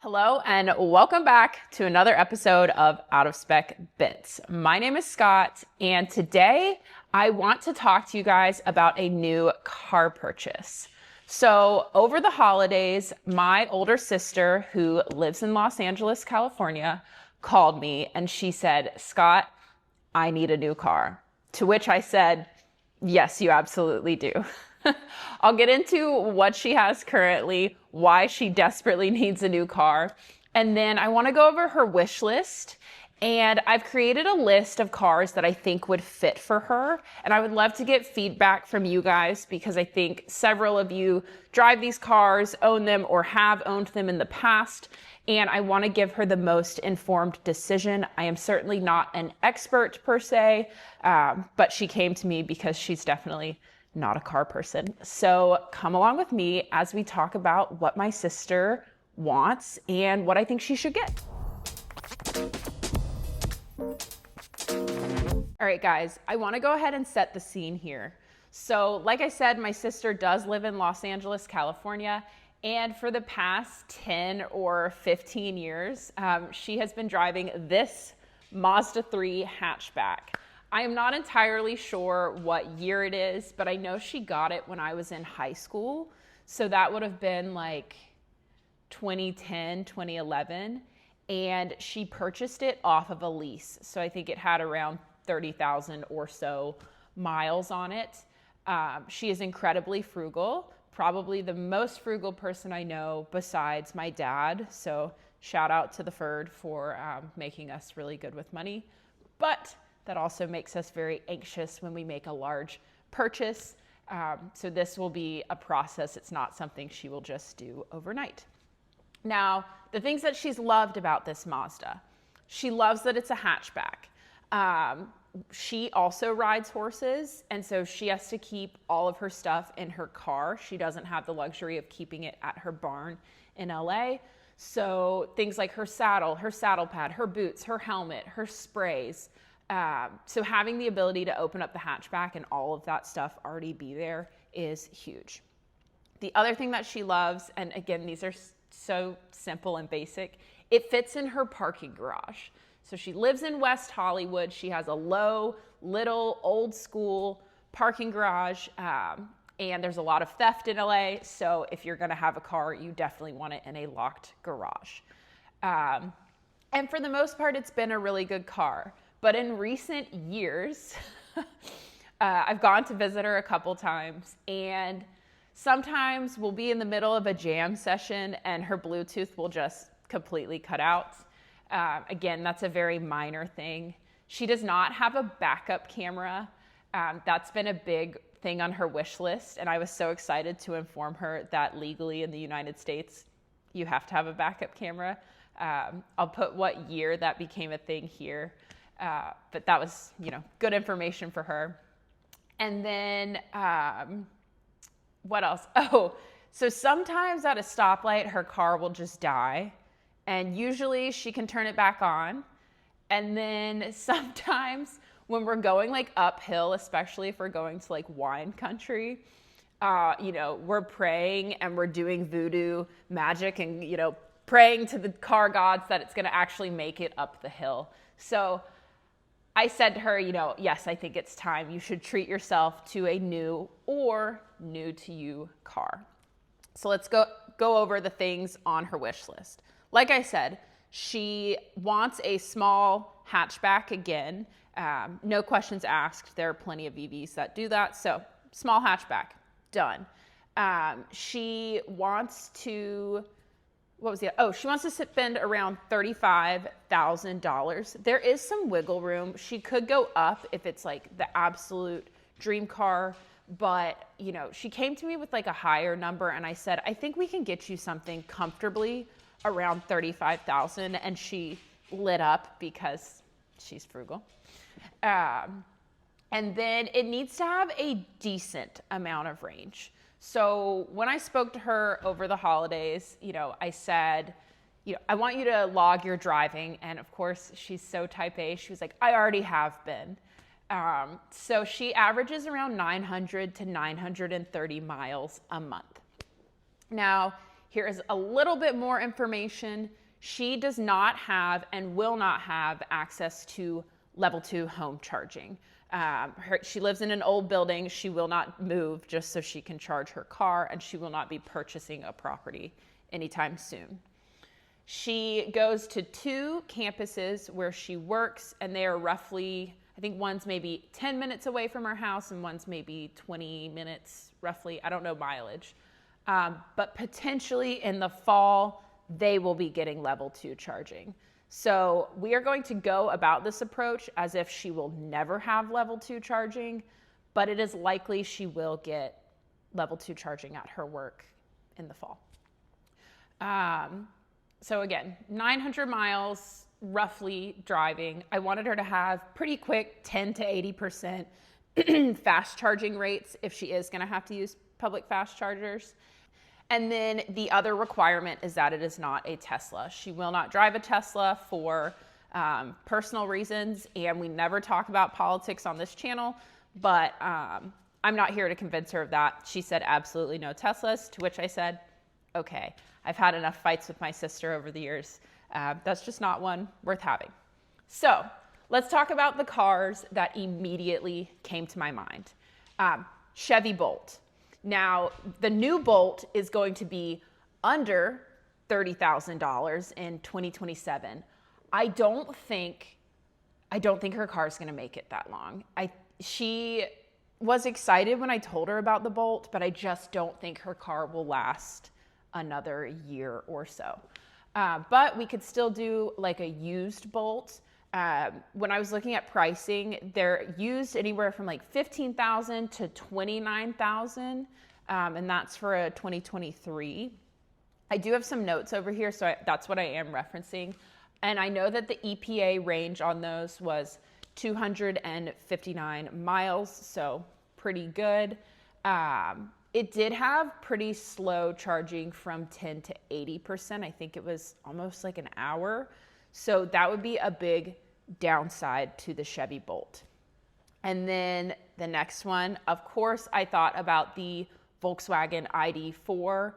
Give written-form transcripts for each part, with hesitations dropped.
Hello and welcome back to another episode of Out of Spec Bits. My name is Scott and today I want to talk to you guys about a new car purchase. So over the holidays, my older sister who lives in Los Angeles, California, called me and she said, "Scott, I need a new car." To which I said, "Yes, you absolutely do." I'll get into what she has currently, why she desperately needs a new car, and then I want to go over her wish list. And I've created a list of cars that I think would fit for her. And I would love to get feedback from you guys because I think several of you drive these cars, own them, or have owned them in the past. And I want to give her the most informed decision. I am certainly not an expert per se, but she came to me because she's definitely not a car person. So come along with me as we talk about what my sister wants and what I think she should get. All right, guys, I want to go ahead and set the scene here. So like I said, my sister does live in Los Angeles, California. And for the past 10 or 15 years, she has been driving this Mazda 3 hatchback. I am not entirely sure what year it is, but I know she got it when I was in high school. So that would have been like 2010, 2011. And she purchased it off of a lease. So I think it had around 30,000 or so miles on it. She is incredibly frugal, probably the most frugal person I know besides my dad. So shout out to the Ferd for making us really good with money. But that also makes us very anxious when we make a large purchase. So this will be a process. It's not something she will just do overnight. Now, the things that she's loved about this Mazda, she loves that it's a hatchback. She also rides horses, and so she has to keep all of her stuff in her car. She doesn't have the luxury of keeping it at her barn in LA. So things like her saddle pad, her boots, her helmet, her sprays. So having the ability to open up the hatchback and all of that stuff already be there is huge. The other thing that she loves, and again, these are so simple and basic, it fits in her parking garage. So she lives in West Hollywood. She has a low, little, old school parking garage, and there's a lot of theft in LA. So if you're gonna have a car, you definitely want it in a locked garage. And for the most part, it's been a really good car. But in recent years, I've gone to visit her a couple times, and sometimes we'll be in the middle of a jam session and her Bluetooth will just completely cut out. Again, that's a very minor thing. She does not have a backup camera. That's been a big thing on her wish list, and I was so excited to inform her that legally in the United States, you have to have a backup camera. I'll put what year that became a thing here. But that was, good information for her. And then, what else? Oh, so sometimes at a stoplight, her car will just die. And usually she can turn it back on. And then sometimes when we're going like uphill, especially if we're going to like wine country, we're praying and we're doing voodoo magic and, praying to the car gods that it's going to actually make it up the hill. So I said to her, yes, I think it's time. You should treat yourself to a new or new to you car. So let's go over the things on her wish list. Like I said, she wants a small hatchback again. No questions asked. There are plenty of EVs that do that. So small hatchback, done. She wants to... she wants to spend around $35,000. There is some wiggle room. She could go up if it's like the absolute dream car, but she came to me with like a higher number and I said, I think we can get you something comfortably around $35,000, and she lit up because she's frugal. And then it needs to have a decent amount of range. So when I spoke to her over the holidays, I said, I want you to log your driving. And of course, she's so type A. She was like, I already have been. So she averages around 900 to 930 miles a month. Now, Here is a little bit more information. She does not have and will not have access to level 2 home charging. She lives in an old building. She will not move just so she can charge her car, and she will not be purchasing a property anytime soon. She goes to 2 campuses where she works, and they are roughly, I think one's maybe 10 minutes away from her house and one's maybe 20 minutes roughly. I don't know mileage. But potentially in the fall, they will be getting level 2 charging. So we are going to go about this approach as if she will never have level 2 charging, but it is likely she will get level 2 charging at her work in the fall. So again, 900 miles roughly driving. I wanted her to have pretty quick 10 to 80% fast charging rates if she is going to have to use public fast chargers. And then the other requirement is that it is not a Tesla. She will not drive a Tesla for personal reasons, and we never talk about politics on this channel, but I'm not here to convince her of that. She said absolutely no Teslas, to which I said, okay, I've had enough fights with my sister over the years. That's just not one worth having. So let's talk about the cars that immediately came to my mind. Chevy Bolt. Now, the new Bolt is going to be under $30,000 in 2027. I don't think her car is going to make it that long. She was excited when I told her about the Bolt, but I just don't think her car will last another year or so. But we could still do like a used Bolt. When I was looking at pricing, they're used anywhere from like $15,000 to $29,000, and that's for a 2023. I do have some notes over here, so that's what I am referencing. And I know that the EPA range on those was 259 miles, so pretty good. It did have pretty slow charging from 10 to 80%. I think it was almost like an hour. So that would be a big downside to the Chevy Bolt. And then the next one, of course, I thought about the Volkswagen ID4.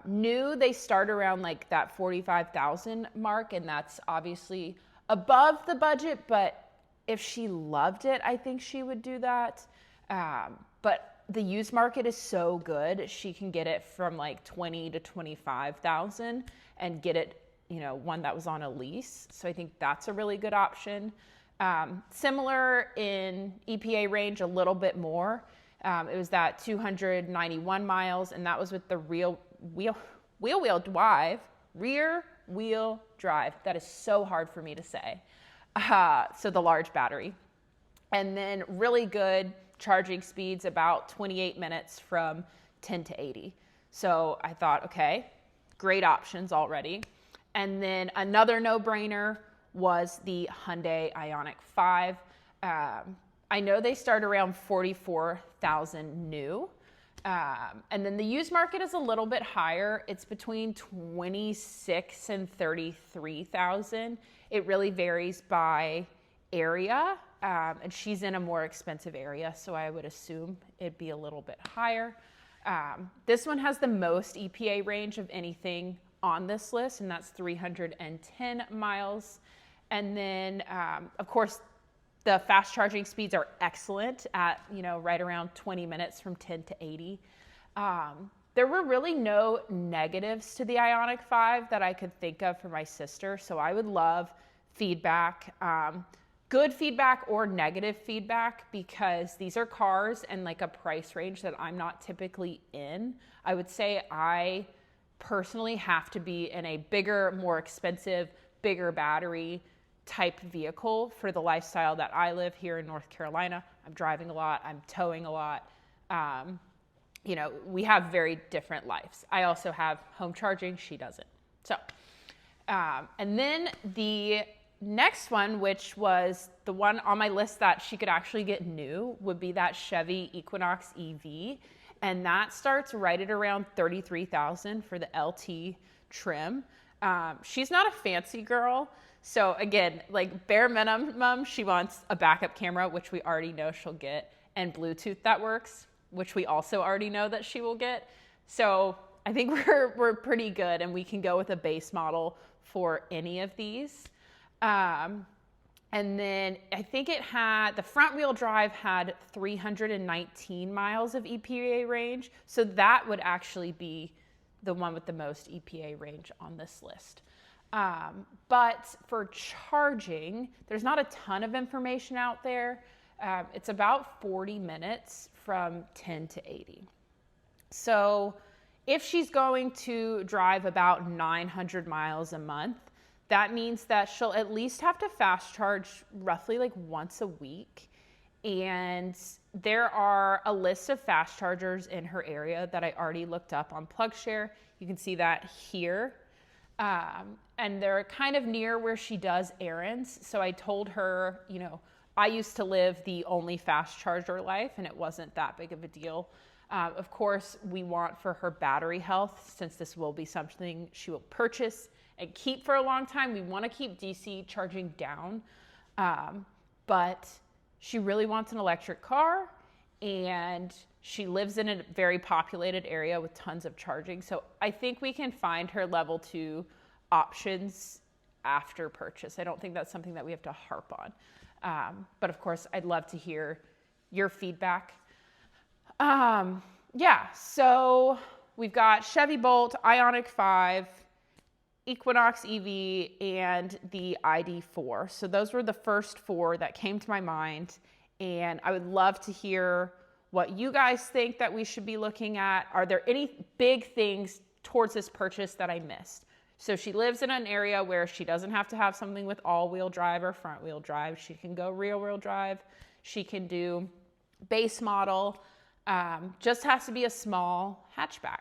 New, they start around like that 45,000 mark, and that's obviously above the budget, but if she loved it, I think she would do that. But the used market is so good, she can get it from like 20 to 25,000 and get it, one that was on a lease. So I think that's a really good option. Similar in EPA range, a little bit more. It was that 291 miles, and that was with the rear wheel drive. That is so hard for me to say. So the large battery. And then really good charging speeds, about 28 minutes from 10 to 80. So I thought, okay, great options already. And then another no-brainer was the Hyundai Ioniq 5. I know they start around 44,000 new. And then the used market is a little bit higher. It's between 26 and 33,000. It really varies by area. And she's in a more expensive area, so I would assume it'd be a little bit higher. This one has the most EPA range of anything on this list, and that's 310 miles. And then, of course, the fast charging speeds are excellent at, right around 20 minutes from 10 to 80. There were really no negatives to the Ioniq 5 that I could think of for my sister, so I would love feedback. Good feedback or negative feedback, because these are cars and like a price range that I'm not typically in. I would say I personally have to be in a bigger, more expensive, bigger battery type vehicle for the lifestyle that I live here in North Carolina. I'm driving a lot, I'm towing a lot. We have very different lives. I also have home charging, she doesn't. So, and then the next one, which was the one on my list that she could actually get new, would be that Chevy Equinox EV. And that starts right at around 33,000 for the LT trim. She's not a fancy girl. So again, like bare minimum, she wants a backup camera, which we already know she'll get, and Bluetooth that works, which we also already know that she will get. So I think we're pretty good, and we can go with a base model for any of these. And then I think it had, the front wheel drive had 319 miles of EPA range. So that would actually be the one with the most EPA range on this list. But for charging, there's not a ton of information out there. It's about 40 minutes from 10 to 80. So if she's going to drive about 900 miles a month, that means that she'll at least have to fast charge roughly like once a week. And there are a list of fast chargers in her area that I already looked up on PlugShare. You can see that here. And they're kind of near where she does errands. So I told her, you know, I used to live the only fast charger life, and it wasn't that big of a deal. Of course, we want for her battery health, since this will be something she will purchase and keep for a long time, we want to keep DC charging down. But she really wants an electric car, and she lives in a very populated area with tons of charging. So I think we can find her level 2 options after purchase. I don't think that's something that we have to harp on. But of course, I'd love to hear your feedback. Yeah, so we've got Chevy Bolt, Ioniq 5, Equinox EV, and the ID4. So those were the first 4 that came to my mind. And I would love to hear what you guys think that we should be looking at. Are there any big things towards this purchase that I missed? So she lives in an area where she doesn't have to have something with all-wheel drive or front-wheel drive. She can go rear-wheel drive. She can do base model. Just has to be a small hatchback.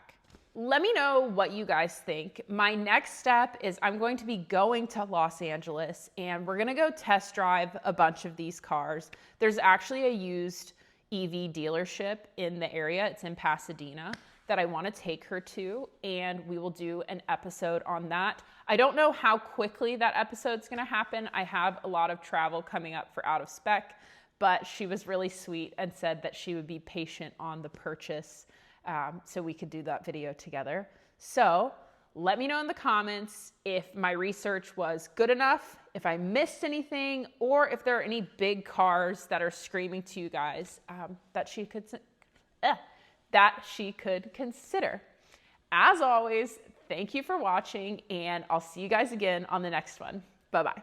Let me know what you guys think. My next step is I'm going to be going to Los Angeles, and we're gonna go test drive a bunch of these cars. There's actually a used EV dealership in the area. It's in Pasadena that I wanna take her to, and we will do an episode on that. I don't know how quickly that episode's gonna happen. I have a lot of travel coming up for Out of Spec, but she was really sweet and said that she would be patient on the purchase so we could do that video together. So let me know in the comments if my research was good enough, if I missed anything, or if there are any big cars that are screaming to you guys that she could consider. As always, thank you for watching, and I'll see you guys again on the next one. Bye-bye.